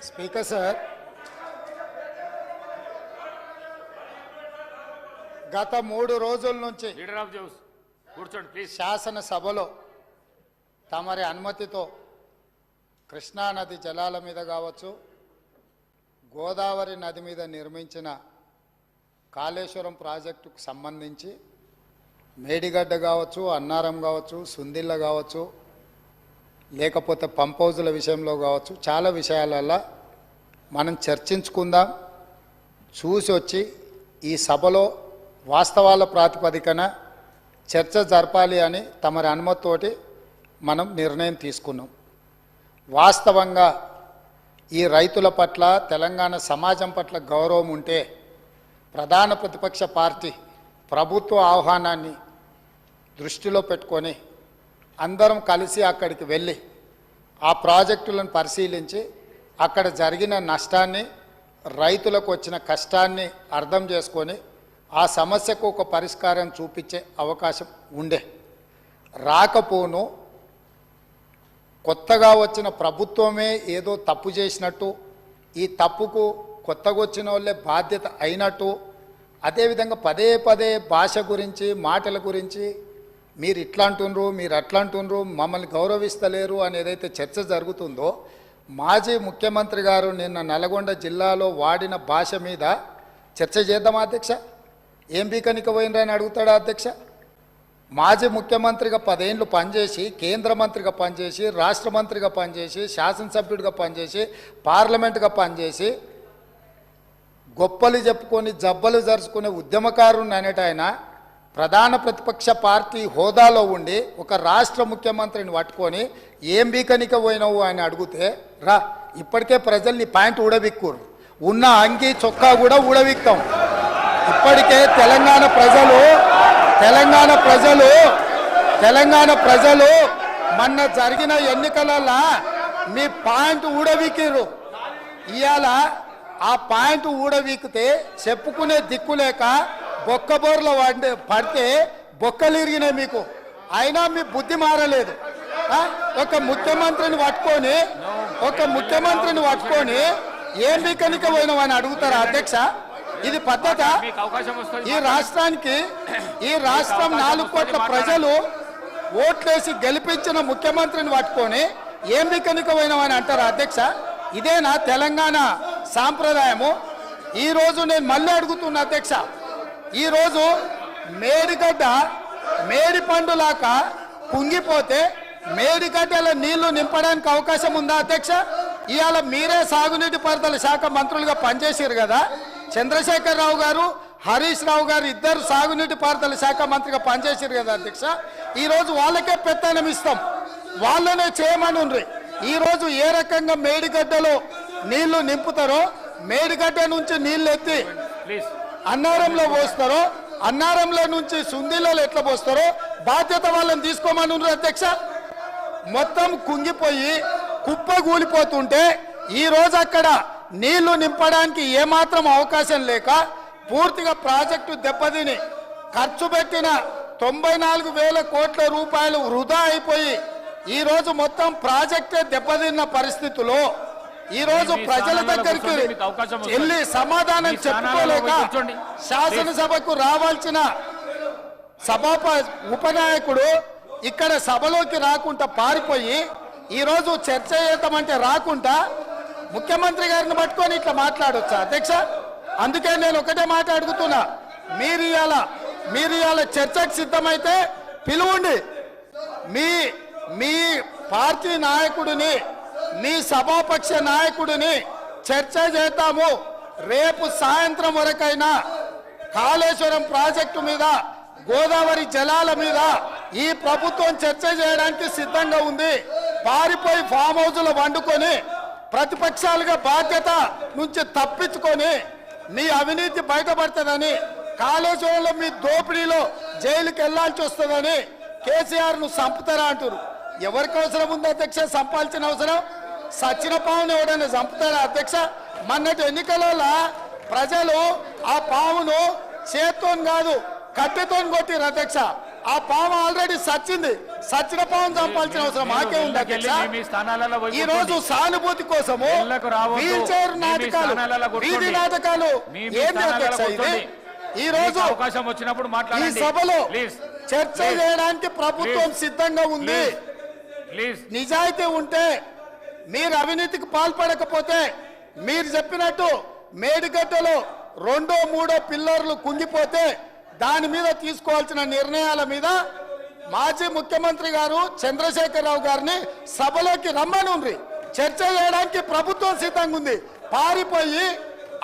Speaker sir, గత 3 రోజుల నుంచి లీడర్ ఆఫ్ జౌస్ కూర్చోండి ప్లీజ్. శాసనసభలో తమరి అనుమతితో కృష్ణానది జలాల మీద కావచ్చు, గోదావరి నది మీద నిర్మించిన కాళేశ్వరం ప్రాజెక్టుకు సంబంధించి మేడిగడ్డ కావచ్చు, అన్నారం కావచ్చు, సుందిళ్ళ కావచ్చు, లేకపోతే పంప్ హౌజుల విషయంలో కావచ్చు, చాలా విషయాలలో మనం చర్చించుకుందాం. చూసి వచ్చి ఈ సభలో వాస్తవాల ప్రాతిపదికన చర్చ జరపాలి అని తమరి అనుమతితోటి మనం నిర్ణయం తీసుకున్నాం. వాస్తవంగా ఈ రైతుల పట్ల, తెలంగాణ సమాజం పట్ల గౌరవం ఉంటే ప్రధాన ప్రతిపక్ష పార్టీ ప్రభుత్వ ఆహ్వానాన్ని దృష్టిలో పెట్టుకొని అందరం కలిసి అక్కడికి వెళ్ళి ఆ ప్రాజెక్టులను పరిశీలించి అక్కడ జరిగిన నష్టాన్ని, రైతులకు వచ్చిన కష్టాన్ని అర్థం చేసుకొని ఆ సమస్యకు ఒక పరిష్కారం చూపించే అవకాశం ఉండే. రాకపోను కొత్తగా వచ్చిన ప్రభుత్వమే ఏదో తప్పు చేసినట్టు, ఈ తప్పుకు కొత్తగా వచ్చిన వాళ్ళే బాధ్యత అయినట్టు, అదేవిధంగా పదే పదే భాష గురించి, మాటల గురించి మీరు ఇట్లా అంటుండ్రు, మీరు అట్లా అంటుండ్రు, మమ్మల్ని గౌరవిస్తలేరు అని ఏదైతే చర్చ జరుగుతుందో, మాజీ ముఖ్యమంత్రి గారు నిన్న నల్గొండ జిల్లాలో వాడిన భాష మీద చర్చ చేద్దామా అధ్యక్ష? ఏం బీకనిక పోయినరని అడుగుతాడా అధ్యక్ష? మాజీ ముఖ్యమంత్రిగా 10 ఏళ్ళు పనిచేసి, కేంద్ర మంత్రిగా పనిచేసి, రాష్ట్ర మంత్రిగా పనిచేసి, శాసనసభ్యుడిగా పనిచేసి, పార్లమెంటుగా పనిచేసి, గొప్పలు చెప్పుకొని జబ్బలు జరుచుకునే ఉద్యమకారుని అనేట ఆయన ప్రధాన ప్రతిపక్ష పార్టీ హోదాలో ఉండి ఒక రాష్ట్ర ముఖ్యమంత్రిని పట్టుకొని ఏం బీకనిక పోయినావు అని అడిగితే, రా ఇప్పటికే ప్రజల్ని ప్యాంట్ ఊడబిక్కురు, ఉన్న అంగి చొక్కా కూడా ఊడబిక్తాం. ఇప్పటికే తెలంగాణ ప్రజలు మొన్న జరిగిన ఎన్నికలలో మీ ప్యాంటు ఊడబిక్కిరు. ఇవాళ ఆ ప్యాంటు ఊడబీకితే చెప్పుకునే దిక్కులేక బొక్కబోర్లో పడితే బొక్కలు ఇరిగినాయి మీకు. అయినా మీ బుద్ధి మారలేదు. ఒక ముఖ్యమంత్రిని పట్టుకొని ఏం బీకనిక పోయినావని అడుగుతారా అధ్యక్ష? ఇది పద్ధత? ఈ రాష్ట్రం 4 కోట్ల ప్రజలు ఓట్లేసి గెలిపించిన ముఖ్యమంత్రిని పట్టుకొని ఏం బీకనిక పోయినావని అంటారా అధ్యక్ష? ఇదేనా తెలంగాణ సాంప్రదాయము? ఈరోజు నేను మళ్ళీ అడుగుతున్నా అధ్యక్ష, ఈరోజు మేడిగడ్డ మేడి పండులాక కుంగిపోతే మేడిగడ్డల నీళ్లు నింపడానికి అవకాశం ఉందా అధ్యక్ష? ఇవాళ మీరే సాగునీటి పారుదల శాఖ మంత్రులుగా పనిచేసారు కదా. చంద్రశేఖరరావు గారు, హరీష్ రావు గారు ఇద్దరు సాగునీటి పారుదల శాఖ మంత్రిగా పనిచేసారు కదా అధ్యక్ష. ఈరోజు వాళ్ళకే పెత్తనం ఇస్తాం, వాళ్ళనే చేయమని ఉండ్రి. ఈరోజు ఏ రకంగా మేడిగడ్డలో నీళ్లు నింపుతారో, మేడిగడ్డ నుంచి నీళ్ళు ఎత్తి అన్నారంలో పోస్తారో, అన్నారంలో నుంచి సుందిలలో ఎట్లా పోస్తారో బాధ్యత వాళ్ళని తీసుకోమని ఉండ్రు అధ్యక్ష. మొత్తం కుంగిపోయి కుప్పగూలిపోతుంటే ఈరోజు అక్కడ నీళ్లు నింపడానికి ఏమాత్రం అవకాశం లేక పూర్తిగా ప్రాజెక్టు దెబ్బతిని ఖర్చు పెట్టిన 94,000 కోట్ల రూపాయలు వృధా అయిపోయి ఈరోజు మొత్తం ప్రాజెక్టే దెబ్బతిన్న పరిస్థితుల్లో ఈరోజు ప్రజల దగ్గరికి వెళ్ళి సమాధానం చెప్పుకోలేక శాసనసభకు రావాల్సిన ఉపనాయకుడు ఇక్కడ సభలోకి రాకుండా పారిపోయి ఈరోజు చర్చ చేద్దామంటే రాకుండా ముఖ్యమంత్రి గారిని పట్టుకొని ఇట్లా మాట్లాడొచ్చా అధ్యక్ష? అందుకే నేను ఒకటే మాట అడుగుతున్నా, మీరు ఇవాళ చర్చకు సిద్ధమైతే పిలువండి. మీ పార్టీ నాయకుడిని, మీ సభాపక్ష నాయకుడిని చర్చ చేద్దాము. రేపు సాయంత్రం వరకైనా కాళేశ్వరం ప్రాజెక్టు మీద, గోదావరి జలాల మీద ఈ ప్రభుత్వం చర్చ చేయడానికి సిద్ధంగా ఉంది. పారిపోయి ఫామ్ హౌస్లో వండుకొని ప్రతిపక్షాలుగా బాధ్యత నుంచి తప్పించుకొని మీ అవినీతి బయటపడుతుందని, కాళేశ్వరంలో మీ దోపిడీలో జైలుకి వెళ్లాల్సి వస్తుందని కేసీఆర్ను చంపుతారా అంటారు. ఎవరికి అవసరం ఉంది అధ్యక్ష చంపాల్సిన అవసరం? సచిన పావును ఎవడైనా చంపుతారా అధ్యక్ష? మొన్నటి ఎన్నికలలో ప్రజలు ఆ పావును చేత్తో కాదు కట్టెతో కొట్టిరు అధ్యక్ష. ఆ పాము ఆల్రెడీ సచ్చింది, సచిన పవన్ చంపాల్సిన అవసరం మాకే ఉంది అధ్యక్ష. మీ స్థానాలలో పోయి ఈ రోజు సానుభూతి కోసము ఇళ్లకు రావద్దు. వీల్ చైర్ మీ నాటకాలు, స్థానాలలో కూర్చోండి. వీధి నాటకాలు మీ ఏంటి స్థానాలలో అధ్యక్ష ఇది? కూర్చోండి. ఈ రోజు మీకు అవకాశం వచ్చినప్పుడు ఈ మాట్లాడండి. సభలో ప్లీజ్ చర్చ చేయడానికి ప్రభుత్వం సిద్ధంగా ఉంది. ప్లీజ్ నిజాయితీ ఉంటే, మీరు అవినీతికి పాల్పడకపోతే, మీరు చెప్పినట్టు మేడిగడ్డలో 2, 3 పిల్లర్లు కుంగిపోతే దాని మీద తీసుకోవాల్సిన నిర్ణయాల మీద మాజీ ముఖ్యమంత్రి గారు చంద్రశేఖరరావు గారిని సభలోకి రమ్మనుండ్రి. చర్చ చేయడానికి ప్రభుత్వం సిద్ధంగా ఉంది. పారిపోయి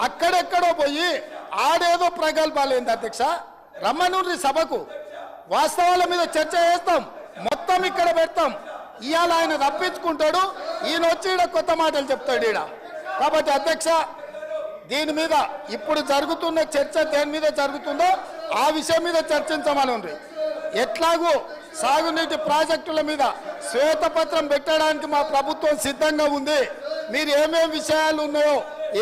అక్కడెక్కడో పోయి ఆడేదో ప్రగల్భాలేంది అధ్యక్ష. రమ్మనుండ్రి సభకు, వాస్తవాల మీద చర్చ చేస్తాం, మొత్తం ఇక్కడ పెడతాం. ఇవాళ ఆయన తప్పించుకుంటాడు, ఈయన వచ్చి ఈడ కొత్త మాటలు చెప్తాడు ఈడ. కాబట్టి అధ్యక్ష, దీని మీద ఇప్పుడు జరుగుతున్న చర్చ దేని మీద జరుగుతుందో ఆ విషయం మీద చర్చించమని ఉంది. ఎట్లాగూ సాగునీటి ప్రాజెక్టుల మీద శ్వేతపత్రం పెట్టడానికి మా ప్రభుత్వం సిద్ధంగా ఉంది. మీరు ఏమేమి విషయాలు ఉన్నాయో,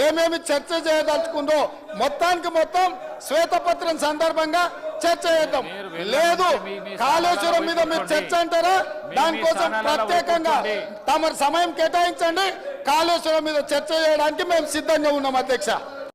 ఏమేమి చర్చ చేయదలుచుకుందో మొత్తానికి మొత్తం శ్వేతపత్రం సందర్భంగా చర్చ చేద్దాం. లేదు కాళేశ్వరం మీద మీరు చర్చ అంటారా, దానికోసం ప్రత్యేకంగా తమ సమయం కేటాయించండి. కాళేశ్వరం మీద చర్చ చేయడానికి మేము సిద్ధంగా ఉన్నాం అధ్యక్ష.